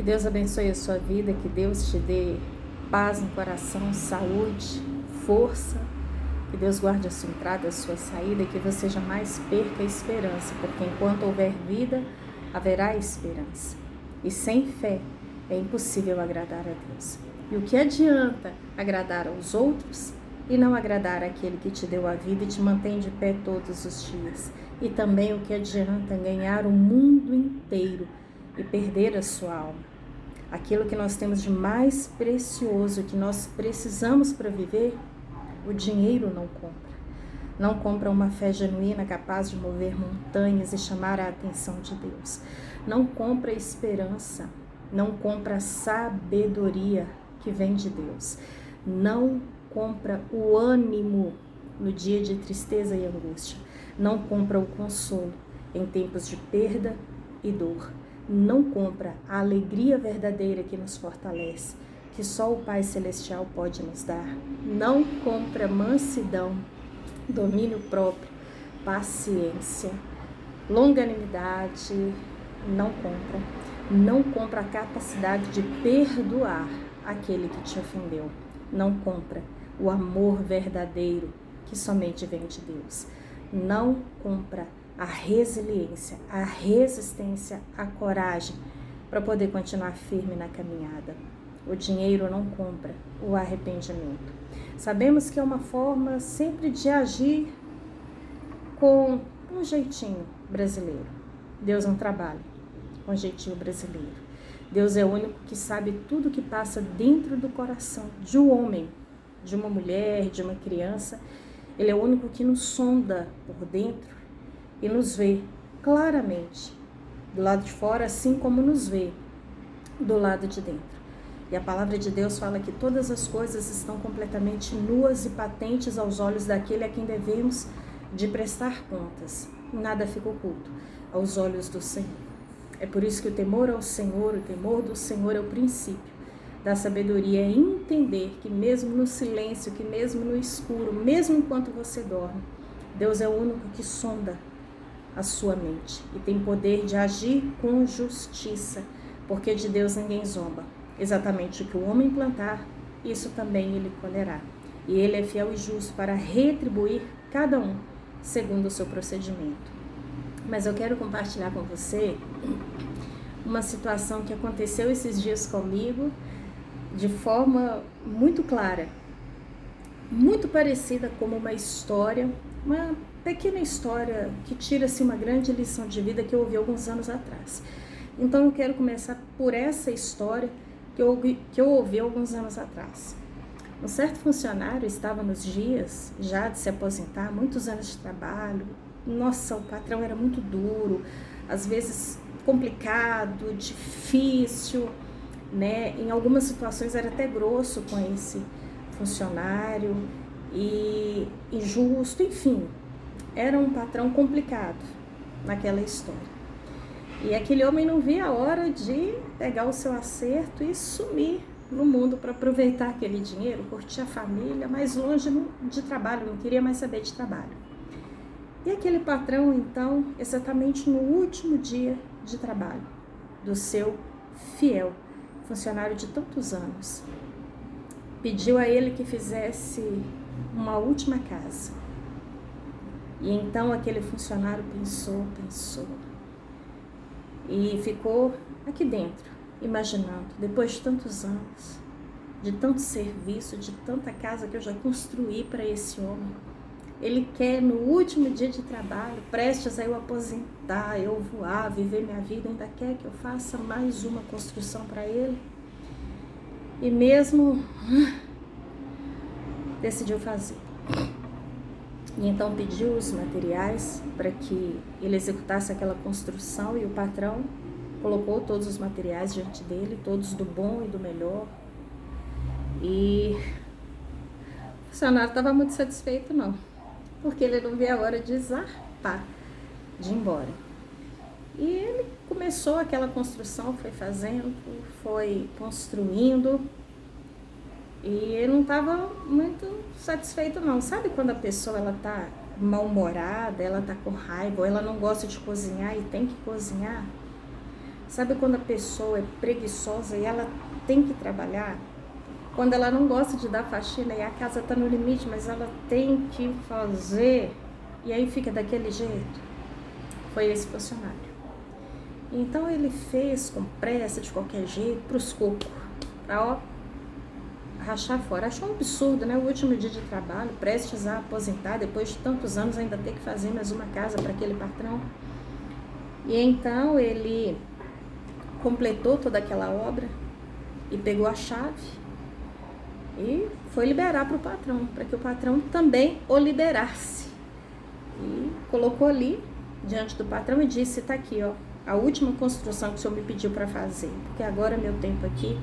Deus abençoe a sua vida, que Deus te dê paz no coração, saúde, força, que Deus guarde a sua entrada, a sua saída, e que você jamais perca a esperança, porque enquanto houver vida, haverá esperança. E sem fé é impossível agradar a Deus. E o que adianta agradar aos outros e não agradar aquele que te deu a vida e te mantém de pé todos os dias? E também o que adianta ganhar o mundo inteiro e perder a sua alma? Aquilo que nós temos de mais precioso, que nós precisamos para viver, o dinheiro não compra. Não compra uma fé genuína capaz de mover montanhas e chamar a atenção de Deus. Não compra esperança. Não compra sabedoria que vem de Deus. Não compra o ânimo no dia de tristeza e angústia. Não compra o consolo em tempos de perda e dor. Não compra a alegria verdadeira que nos fortalece, que só o Pai Celestial pode nos dar. Não compra mansidão, domínio próprio, paciência, longanimidade. Não compra. Não compra a capacidade de perdoar aquele que te ofendeu. Não compra o amor verdadeiro que somente vem de Deus. Não compra a resiliência, a resistência, a coragem para poder continuar firme na caminhada. O dinheiro não compra o arrependimento. Sabemos que é uma forma sempre de agir com um jeitinho brasileiro. Deus não trabalha com jeitinho brasileiro. Deus é o único que sabe tudo que passa dentro do coração de um homem, de uma mulher, de uma criança. Ele é o único que nos sonda por dentro e nos vê claramente do lado de fora, assim como nos vê do lado de dentro. E a palavra de Deus fala que todas as coisas estão completamente nuas e patentes aos olhos daquele a quem devemos de prestar contas. Nada fica oculto aos olhos do Senhor. É por isso que o temor ao Senhor, o temor do Senhor é o princípio da sabedoria, é entender que mesmo no silêncio, que mesmo no escuro, mesmo enquanto você dorme, Deus é o único que sonda a sua mente e tem poder de agir com justiça, porque de Deus ninguém zomba. Exatamente o que o homem plantar, isso também ele colherá. E ele é fiel e justo para retribuir cada um segundo o seu procedimento. Mas eu quero compartilhar com você uma situação que aconteceu esses dias comigo de forma muito clara, muito parecida como uma história, uma pequena história que tira-se uma grande lição de vida que eu ouvi alguns anos atrás. Então eu quero começar por essa história que eu ouvi alguns anos atrás. Um certo funcionário estava nos dias já de se aposentar, muitos anos de trabalho. Nossa, o patrão era muito duro, às vezes complicado, difícil, né? Em algumas situações era até grosso com esse funcionário e injusto, enfim. Era um patrão complicado naquela história. E aquele homem não via a hora de pegar o seu acerto e sumir no mundo para aproveitar aquele dinheiro, curtir a família, mais longe de trabalho, não queria mais saber de trabalho. E aquele patrão, então, exatamente no último dia de trabalho do seu fiel funcionário de tantos anos, pediu a ele que fizesse uma última casa. E então aquele funcionário pensou e ficou aqui dentro, imaginando, depois de tantos anos, de tanto serviço, de tanta casa que eu já construí para esse homem, ele quer no último dia de trabalho, prestes a eu aposentar, eu voar, viver minha vida, ainda quer que eu faça mais uma construção para ele. E mesmo decidiu fazer. E então pediu os materiais para que ele executasse aquela construção, e o patrão colocou todos os materiais diante dele, todos do bom e do melhor. E o funcionário estava muito satisfeito não, porque ele não via a hora de zarpar, de ir embora. E ele começou aquela construção, foi fazendo, foi construindo, e ele não estava muito satisfeito não. Sabe quando a pessoa ela tá mal-humorada, ela tá com raiva, ou ela não gosta de cozinhar e tem que cozinhar? Sabe quando a pessoa é preguiçosa e ela tem que trabalhar? Quando ela não gosta de dar faxina e a casa está no limite, mas ela tem que fazer, e aí fica daquele jeito. Foi esse funcionário. Então ele fez com pressa, de qualquer jeito, para os cocos, para rachar fora. Achou um absurdo, né? O último dia de trabalho, prestes a aposentar, depois de tantos anos ainda ter que fazer mais uma casa para aquele patrão. E então ele completou toda aquela obra e pegou a chave e foi liberar para o patrão, para que o patrão também o liberasse. E colocou ali diante do patrão e disse: tá aqui, ó, a última construção que o senhor me pediu para fazer, porque agora meu tempo aqui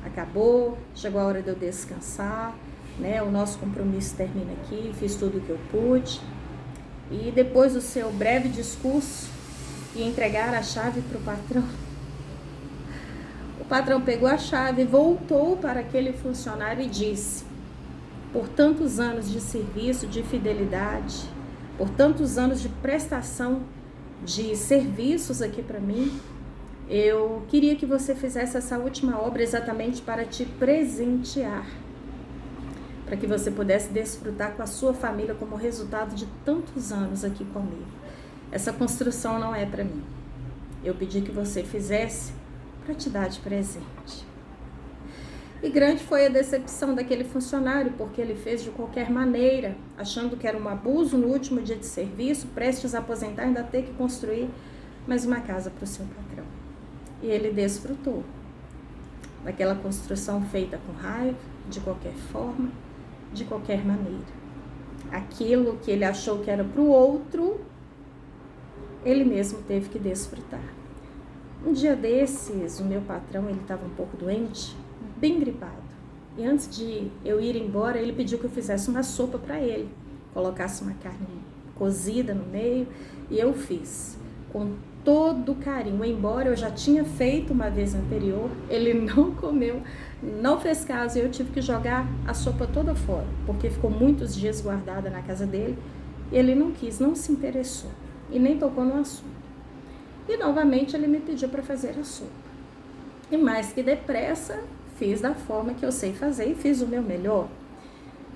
acabou, chegou a hora de eu descansar, né? O nosso compromisso termina aqui, fiz tudo o que eu pude. E depois do seu breve discurso e entregar a chave para o patrão, o patrão pegou a chave, voltou para aquele funcionário e disse: por tantos anos de serviço, de fidelidade, por tantos anos de prestação de serviços aqui para mim, eu queria que você fizesse essa última obra exatamente para te presentear, para que você pudesse desfrutar com a sua família como resultado de tantos anos aqui comigo. Essa construção não é para mim. Eu pedi que você fizesse para te dar de presente. E grande foi a decepção daquele funcionário, porque ele fez de qualquer maneira, achando que era um abuso no último dia de serviço, prestes a aposentar, ainda ter que construir mais uma casa para o seu patrão. E ele desfrutou daquela construção feita com raiva, de qualquer forma, de qualquer maneira. Aquilo que ele achou que era para o outro, ele mesmo teve que desfrutar. Um dia desses, o meu patrão, ele estava um pouco doente, bem gripado. E antes de eu ir embora, ele pediu que eu fizesse uma sopa para ele. Colocasse uma carne cozida no meio, e eu fiz com todo carinho. Embora eu já tinha feito uma vez anterior, ele não comeu, não fez caso, e eu tive que jogar a sopa toda fora, porque ficou muitos dias guardada na casa dele. Ele não quis, não se interessou e nem tocou no assunto. E novamente ele me pediu para fazer a sopa. E mais que depressa, fiz da forma que eu sei fazer e fiz o meu melhor.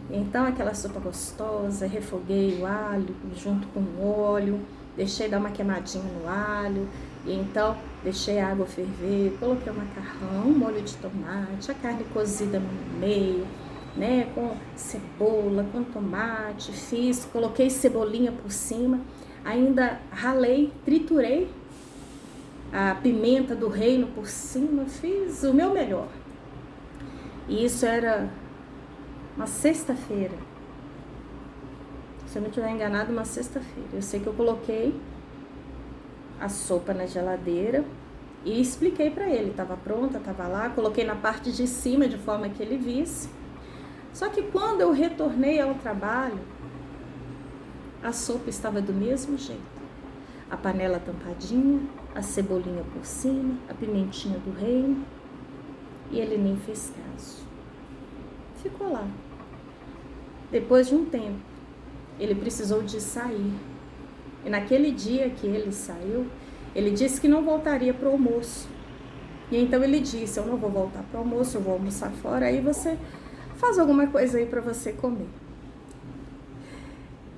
Então aquela sopa gostosa, refoguei o alho junto com o óleo, deixei dar uma queimadinha no alho, e então deixei a água ferver, coloquei o macarrão, um molho de tomate, a carne cozida no meio, né, com cebola, com tomate, coloquei cebolinha por cima, ainda ralei, triturei a pimenta do reino por cima, fiz o meu melhor. E isso era uma sexta-feira. Se eu não estiver enganado, uma sexta-feira. Eu sei que eu coloquei a sopa na geladeira e expliquei para ele. Estava pronta, estava lá. Coloquei na parte de cima de forma que ele visse. Só que quando eu retornei ao trabalho, a sopa estava do mesmo jeito. A panela tampadinha, a cebolinha por cima, a pimentinha do reino. E ele nem fez caso. Ficou lá. Depois de um tempo, ele precisou de sair. E naquele dia que ele saiu, ele disse que não voltaria para o almoço. E então ele disse: eu não vou voltar para o almoço, eu vou almoçar fora, aí você faz alguma coisa aí para você comer.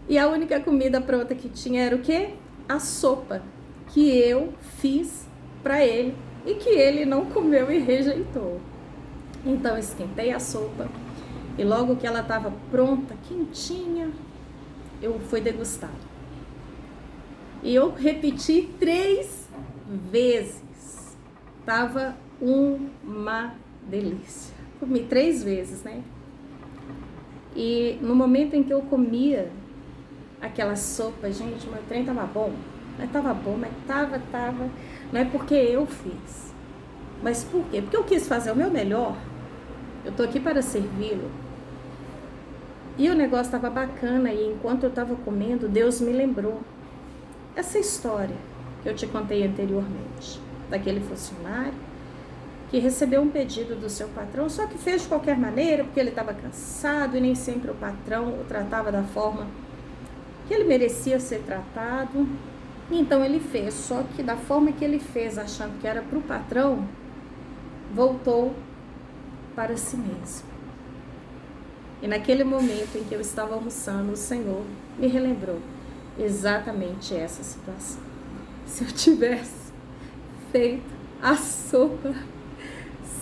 E a única comida pronta que tinha era o quê? A sopa que eu fiz para ele e que ele não comeu e rejeitou. Então esquentei a sopa e logo que ela estava pronta, quentinha, eu fui degustar. E eu repeti 3 vezes. Tava uma delícia. Comi 3 vezes, né? E no momento em que eu comia aquela sopa, gente, meu trem tava bom. Mas tava bom, mas tava. Não é porque eu fiz. Mas por quê? Porque eu quis fazer o meu melhor. Eu tô aqui para servi-lo. E o negócio tava bacana, e enquanto eu tava comendo, Deus me lembrou essa história que eu te contei anteriormente, daquele funcionário que recebeu um pedido do seu patrão, só que fez de qualquer maneira, porque ele estava cansado e nem sempre o patrão o tratava da forma que ele merecia ser tratado. Então ele fez, só que da forma que ele fez, achando que era para o patrão, voltou para si mesmo. E naquele momento em que eu estava almoçando, o Senhor me relembrou exatamente essa situação. Se eu tivesse feito a sopa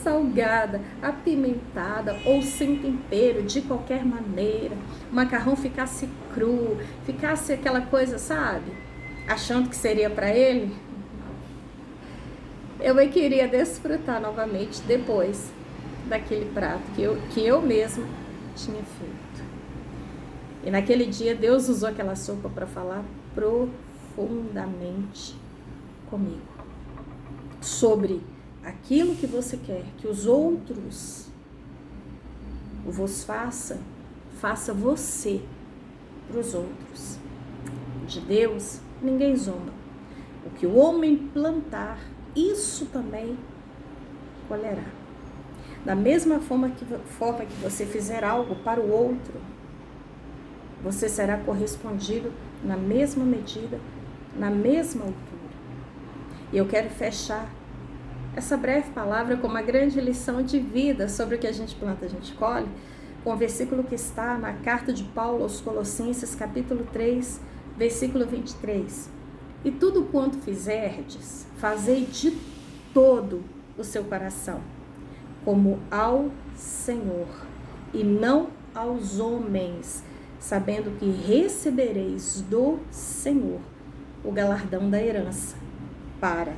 salgada, apimentada ou sem tempero, de qualquer maneira, o macarrão ficasse cru, ficasse aquela coisa, sabe? Achando que seria para ele, eu queria desfrutar novamente depois daquele prato que eu mesmo tinha feito. E naquele dia Deus usou aquela sopa para falar profundamente comigo sobre aquilo que você quer que os outros vos faça você para os outros. De Deus ninguém zomba. O que o homem plantar, isso também colherá. Da mesma forma que você fizer algo para o outro, você será correspondido na mesma medida, na mesma altura. E eu quero fechar essa breve palavra com uma grande lição de vida sobre o que a gente planta, a gente colhe, com o versículo que está na carta de Paulo aos Colossenses, capítulo 3, versículo 23. E tudo quanto fizerdes, fazei de todo o seu coração, como ao Senhor, e não aos homens, sabendo que recebereis do Senhor o galardão da herança, para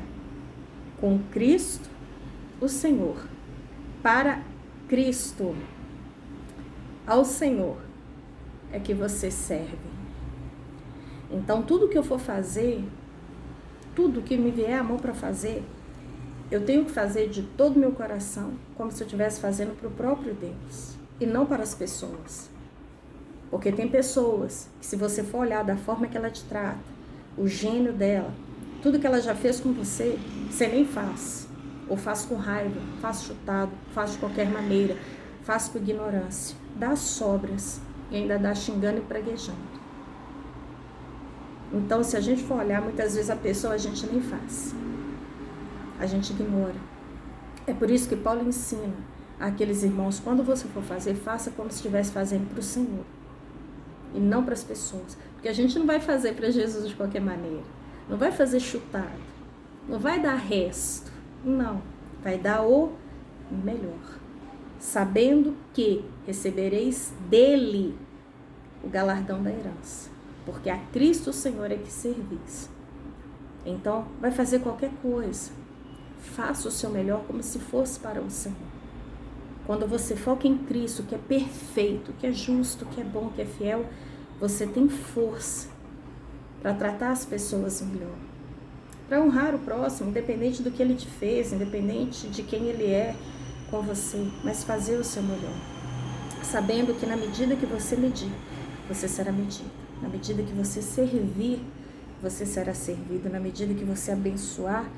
com Cristo, o Senhor, para Cristo, ao Senhor, é que você serve. Então, tudo que eu for fazer, tudo que me vier a mão para fazer, eu tenho que fazer de todo o meu coração, como se eu estivesse fazendo para o próprio Deus, e não para as pessoas. Porque tem pessoas que, se você for olhar da forma que ela te trata, o gênio dela, tudo que ela já fez com você, você nem faz. Ou faz com raiva, faz chutado, faz de qualquer maneira, faz com ignorância. Dá sobras e ainda dá xingando e praguejando. Então, se a gente for olhar, muitas vezes a pessoa a gente nem faz. A gente ignora. É por isso que Paulo ensina àqueles irmãos, quando você for fazer, faça como se estivesse fazendo para o Senhor. E não para as pessoas. Porque a gente não vai fazer para Jesus de qualquer maneira. Não vai fazer chutado. Não vai dar resto. Não. Vai dar o melhor. Sabendo que recebereis dele o galardão da herança. Porque a Cristo o Senhor é que servis. Então, vai fazer qualquer coisa. Faça o seu melhor como se fosse para o Senhor. Quando você foca em Cristo, que é perfeito, que é justo, que é bom, que é fiel, você tem força para tratar as pessoas melhor. Para honrar o próximo, independente do que ele te fez, independente de quem ele é com você, mas fazer o seu melhor. Sabendo que na medida que você medir, você será medido. Na medida que você servir, você será servido. Na medida que você abençoar,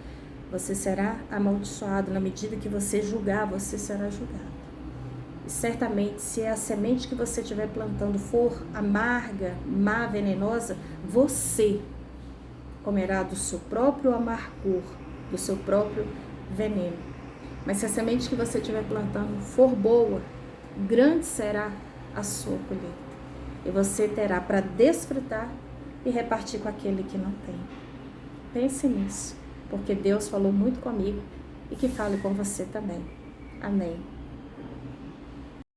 você será amaldiçoado. Na medida que você julgar, você será julgado. E certamente, se a semente que você estiver plantando for amarga, má, venenosa, você comerá do seu próprio amargor, do seu próprio veneno. Mas se a semente que você estiver plantando for boa, grande será a sua colheita. E você terá para desfrutar e repartir com aquele que não tem. Pense nisso, porque Deus falou muito comigo e que fale com você também. Amém.